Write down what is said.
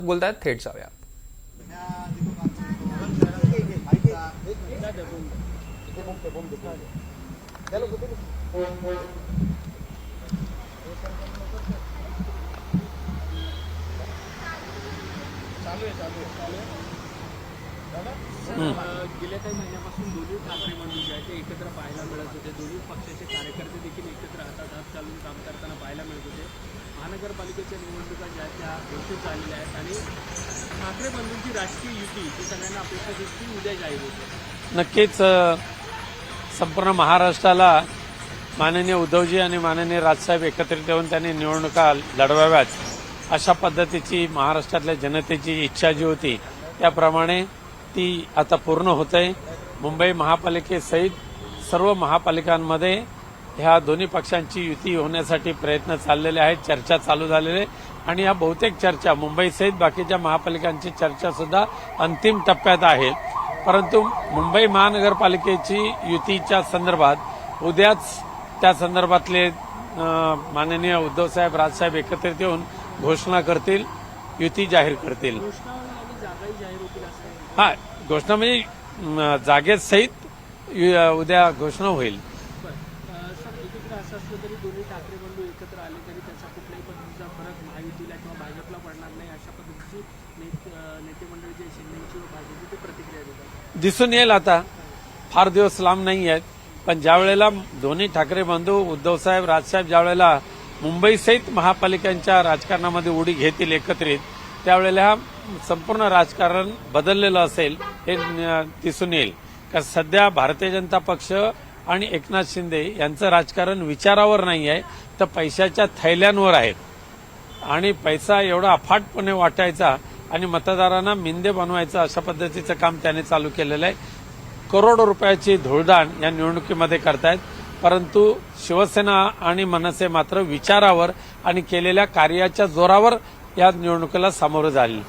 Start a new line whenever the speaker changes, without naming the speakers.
बोलतायत थेट जाऊया.
गेल्या काही महिन्यापासून दोन्ही ठाकरे बंधू जे आहेत ते एकत्र पाहायला मिळत होते. दोन्ही पक्षाचे कार्यकर्ते देखील एकत्र हातात चालून काम करताना पाहायला मिळत होते. महानगरपालिकेच्या निवडणुका ज्या त्या घोषित झालेल्या आहेत आणि ठाकरे बंधूंची राजकीय युती ही सगळ्यांना अपेक्षा दिसती उद्या जाहीर होते.
नक्कीच संपूर्ण महाराष्ट्राला माननीय उद्धवजी आणि माननीय राजसाहेब एकत्रित येऊन त्यांनी निवडणुका लढवाव्यात अशा पद्धतीची महाराष्ट्रातल्या जनतेची इच्छा जी होती त्याप्रमाणे ती आता पूर्ण होते. मुंबई महापालिकेसहित सर्व महापालिकांमध्ये ह्या दोन्ही पक्षांची युती होण्यासाठी प्रयत्न चाललेले आहेत, चर्चा चालू झालेले आणि या बहुतेक चर्चा मुंबईसहित बाकीच्या महापालिकांची चर्चा सुद्धा अंतिम टप्प्यात आहे. परंतु मुंबई महानगरपालिकेची युतीच्या संदर्भात उद्याच त्या संदर्भातले माननीय उद्धवसाहेब राजसाहेब एकत्रित येऊन घोषणा करतील, युती जाहीर करतील. हा घोषणा म्हणजे जागेसहित उद्या घोषणा होईल.
सर एकीकडे असं असलं तरी दोन्ही ठाकरे बंधू एकत्र आले तरी त्याचा कुठल्याही पद्धतीचा फरक महायुतीला किंवा भाजपला पडणार नाही अशा पद्धतीची नेते मंडळी जे शिंदेची व भाजपची ते प्रतिक्रिया देतात.
दिसून येईल. आता फार दिवस लांब नाही आहेत, पण ज्यावेळेला दोन्ही ठाकरे बंधू उद्धवसाहेब राजसाहेब ज्यावेळेला मुंबईसहित महापालिकांच्या राजकारणामध्ये उडी घेतील एकत्रित, त्यावेळेला हा संपूर्ण राजकारण बदललेलं असेल हे दिसून येईल. कारण सध्या भारतीय जनता पक्ष आणि एकनाथ शिंदे यांचं राजकारण विचारावर नाही आहे तर पैशाच्या थैल्यांवर आहे आणि पैसा एवढा अफाटपणे वाटायचा आणि मतदारांना मिंदे बनवायचं अशा पद्धतीचं काम त्याने चालू केलेलं आहे. करोडो रुपयाची धुळदाण या निवडणुकीमध्ये करतायत, परंतु शिवसेना आणि मनसे मात्र विचारावर आणि केलेल्या कार्याच्या जोरावर या निवडणुकीला सामोरं जाईल.